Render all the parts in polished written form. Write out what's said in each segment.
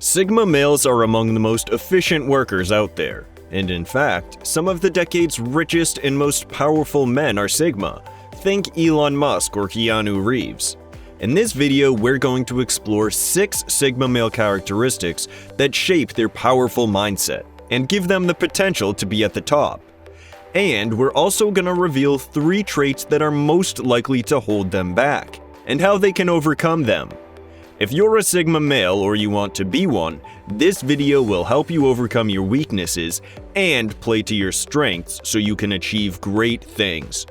Sigma males are among the most efficient workers out there, and in fact, some of the decade's richest and most powerful men are Sigma. Think Elon Musk or Keanu Reeves. In this video, we're going to explore 6 Sigma male characteristics that shape their powerful mindset and give them the potential to be at the top. And we're also going to reveal 3 traits that are most likely to hold them back, and how they can overcome them. If you're a Sigma male or you want to be one, this video will help you overcome your weaknesses and play to your strengths so you can achieve great things.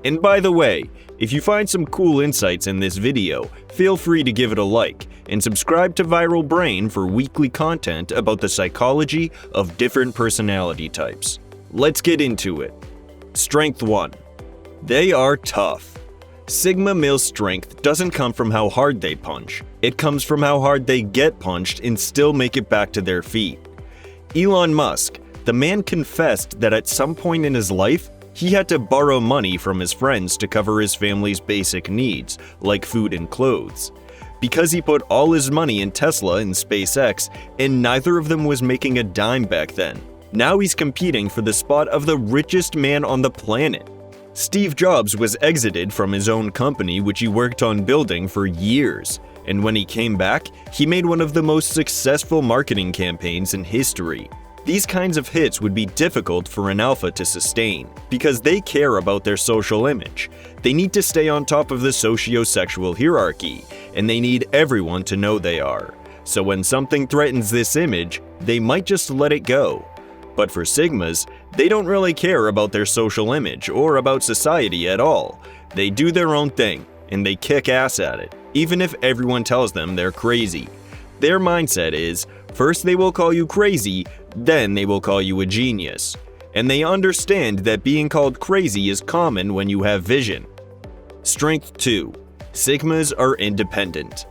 And by the way, if you find some cool insights in this video, feel free to give it a like and subscribe to Viral Brain for weekly content about the psychology of different personality types. Let's get into it. Strength 1. They are tough. Sigma male strength doesn't come from how hard they punch. It comes from how hard they get punched and still make it back to their feet. Elon Musk, the man confessed that at some point in his life, he had to borrow money from his friends to cover his family's basic needs, like food and clothes. Because he put all his money in Tesla and SpaceX, and neither of them was making a dime back then. Now he's competing for the spot of the richest man on the planet. Steve Jobs was exited from his own company, which he worked on building for years, and when he came back, he made one of the most successful marketing campaigns in history. These kinds of hits would be difficult for an alpha to sustain, because they care about their social image. They need to stay on top of the socio-sexual hierarchy, and they need everyone to know they are. So when something threatens this image, they might just let it go. But for Sigmas, they don't really care about their social image or about society at all. They do their own thing, and they kick ass at it, even if everyone tells them they're crazy. Their mindset is, first they will call you crazy, then they will call you a genius. And they understand that being called crazy is common when you have vision. Strength 2. Sigmas are independent.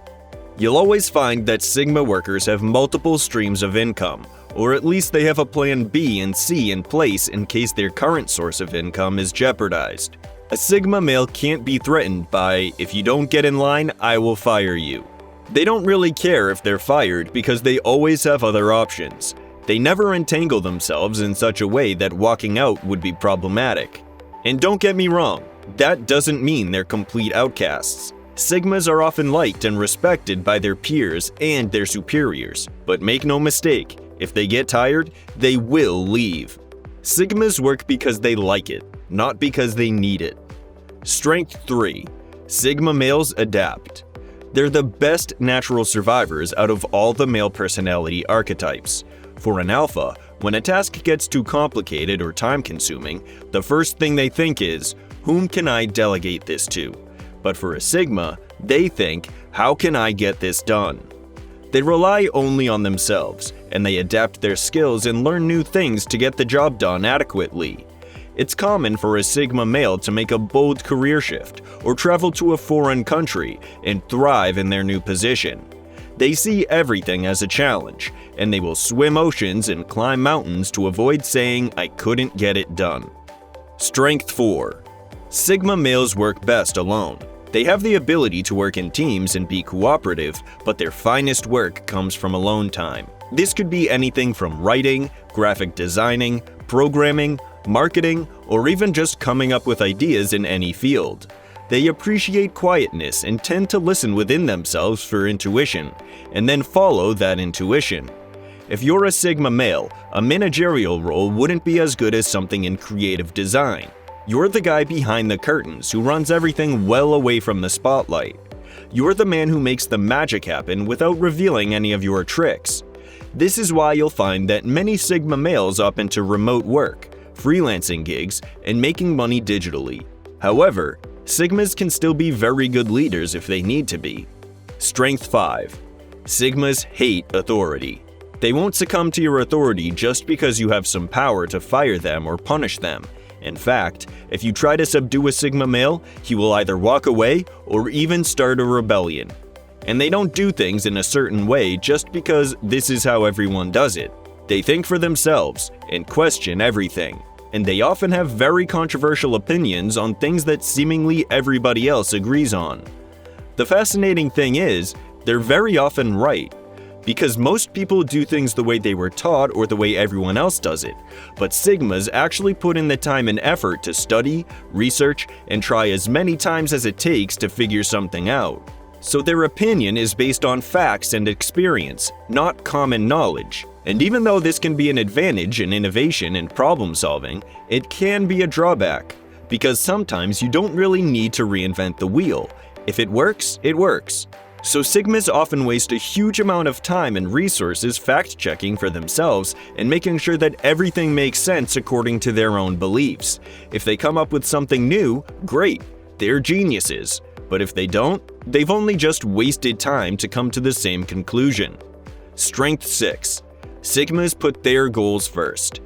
You'll always find that Sigma workers have multiple streams of income, or at least they have a plan B and C in place in case their current source of income is jeopardized. A Sigma male can't be threatened by, if you don't get in line, I will fire you. They don't really care if they're fired because they always have other options. They never entangle themselves in such a way that walking out would be problematic. And don't get me wrong, that doesn't mean they're complete outcasts. Sigmas are often liked and respected by their peers and their superiors, but make no mistake, if they get tired, they will leave. Sigmas work because they like it, not because they need it. Strength 3. Sigma males adapt. They're the best natural survivors out of all the male personality archetypes. For an alpha, when a task gets too complicated or time-consuming, the first thing they think is, whom can I delegate this to? But for a Sigma, they think, how can I get this done? They rely only on themselves, and they adapt their skills and learn new things to get the job done adequately. It's common for a Sigma male to make a bold career shift or travel to a foreign country and thrive in their new position. They see everything as a challenge, and they will swim oceans and climb mountains to avoid saying, I couldn't get it done. Strength 4. Sigma males work best alone. They have the ability to work in teams and be cooperative, but their finest work comes from alone time. This could be anything from writing, graphic designing, programming, marketing, or even just coming up with ideas in any field. They appreciate quietness and tend to listen within themselves for intuition, and then follow that intuition. If you're a Sigma male, a managerial role wouldn't be as good as something in creative design. You're the guy behind the curtains who runs everything well away from the spotlight. You're the man who makes the magic happen without revealing any of your tricks. This is why you'll find that many Sigma males opt into remote work, freelancing gigs, and making money digitally. However, Sigmas can still be very good leaders if they need to be. Strength 5. Sigmas hate authority. They won't succumb to your authority just because you have some power to fire them or punish them. In fact, if you try to subdue a Sigma male, he will either walk away or even start a rebellion. And they don't do things in a certain way just because this is how everyone does it. They think for themselves and question everything. And they often have very controversial opinions on things that seemingly everybody else agrees on. The fascinating thing is, they're very often right. because most people do things the way they were taught or the way everyone else does it, but Sigmas actually put in the time and effort to study, research, and try as many times as it takes to figure something out. So their opinion is based on facts and experience, not common knowledge. And even though this can be an advantage in innovation and problem solving, it can be a drawback, because sometimes you don't really need to reinvent the wheel. If it works, it works. So Sigmas often waste a huge amount of time and resources fact-checking for themselves and making sure that everything makes sense according to their own beliefs. If they come up with something new, great, they're geniuses. But if they don't, they've only just wasted time to come to the same conclusion. Strength 6. Sigmas put their goals first.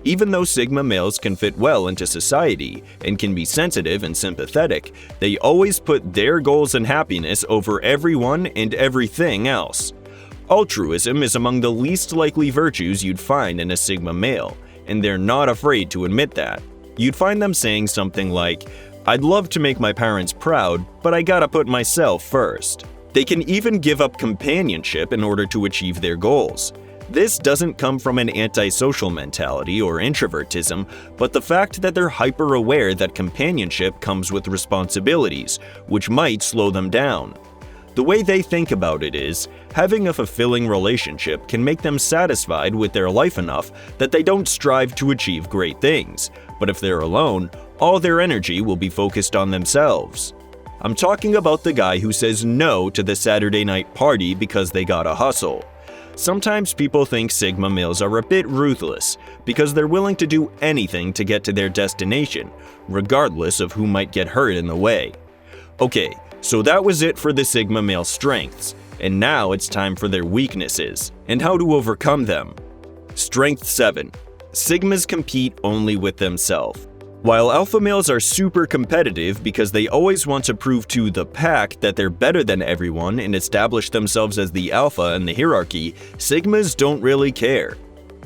Even though Sigma males can fit well into society and can be sensitive and sympathetic, they always put their goals and happiness over everyone and everything else. Altruism is among the least likely virtues you'd find in a Sigma male, and they're not afraid to admit that. You'd find them saying something like, "I'd love to make my parents proud, but I gotta put myself first." They can even give up companionship in order to achieve their goals. This doesn't come from an antisocial mentality or introvertism, but the fact that they're hyper-aware that companionship comes with responsibilities, which might slow them down. The way they think about it is, having a fulfilling relationship can make them satisfied with their life enough that they don't strive to achieve great things, but if they're alone, all their energy will be focused on themselves. I'm talking about the guy who says no to the Saturday night party because they gotta hustle. Sometimes people think Sigma males are a bit ruthless because they're willing to do anything to get to their destination, regardless of who might get hurt in the way. Okay, so that was it for the Sigma male strengths, and now it's time for their weaknesses and how to overcome them. Strength 7. Sigmas compete only with themselves. While alpha males are super competitive because they always want to prove to the pack that they're better than everyone and establish themselves as the alpha in the hierarchy, Sigmas don't really care.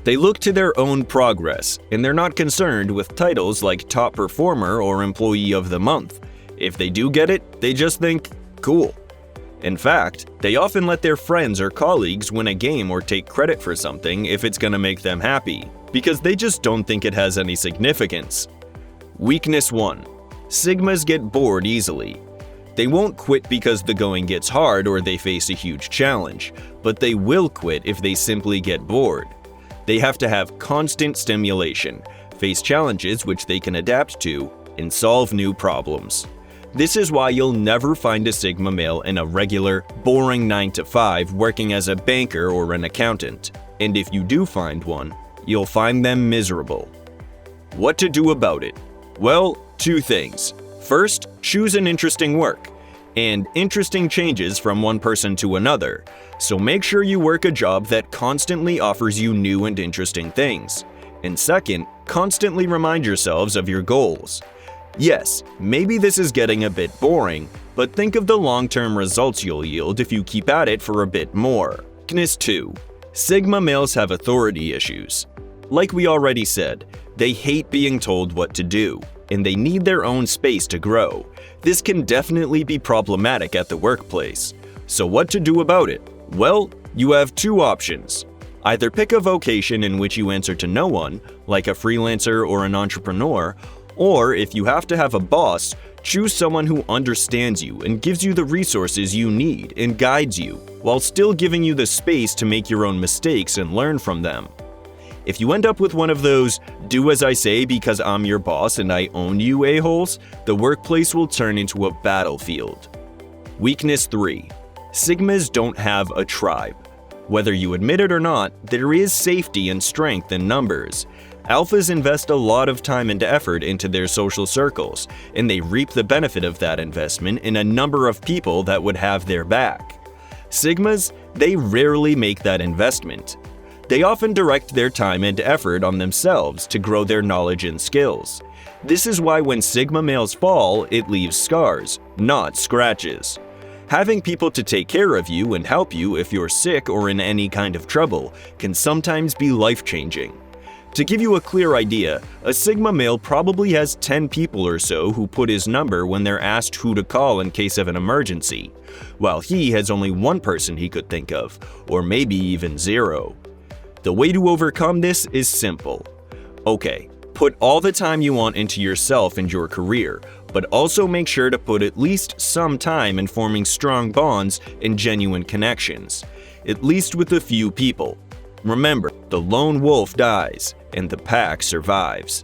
They look to their own progress, and they're not concerned with titles like top performer or employee of the month. If they do get it, they just think, cool. In fact, they often let their friends or colleagues win a game or take credit for something if it's gonna make them happy, because they just don't think it has any significance. Weakness 1. Sigmas get bored easily. They won't quit because the going gets hard or they face a huge challenge, but they will quit if they simply get bored. They have to have constant stimulation, face challenges which they can adapt to, and solve new problems. This is why you'll never find a Sigma male in a regular, boring 9-to-5 working as a banker or an accountant. And if you do find one, you'll find them miserable. What to do about it? Well, 2 things. First, choose an interesting work. And interesting changes from one person to another, so make sure you work a job that constantly offers you new and interesting things. And second, constantly remind yourselves of your goals. Yes, maybe this is getting a bit boring, but think of the long-term results you'll yield if you keep at it for a bit more. Weakness 2. Sigma males have authority issues. Like we already said, they hate being told what to do, and they need their own space to grow. This can definitely be problematic at the workplace. So what to do about it? Well, you have 2 options. Either pick a vocation in which you answer to no one, like a freelancer or an entrepreneur, or if you have to have a boss, choose someone who understands you and gives you the resources you need and guides you, while still giving you the space to make your own mistakes and learn from them. If you end up with one of those, do as I say because I'm your boss and I own you a-holes, the workplace will turn into a battlefield. Weakness 3. Sigmas don't have a tribe. Whether you admit it or not, there is safety and strength in numbers. Alphas invest a lot of time and effort into their social circles, and they reap the benefit of that investment in a number of people that would have their back. Sigmas, they rarely make that investment. They often direct their time and effort on themselves to grow their knowledge and skills. This is why when Sigma males fall, it leaves scars, not scratches. Having people to take care of you and help you if you're sick or in any kind of trouble can sometimes be life-changing. To give you a clear idea, a Sigma male probably has 10 people or so who put his number when they're asked who to call in case of an emergency, while he has only one person he could think of, or maybe even 0. The way to overcome this is simple. Okay, put all the time you want into yourself and your career, but also make sure to put at least some time in forming strong bonds and genuine connections, at least with a few people. Remember, the lone wolf dies, and the pack survives.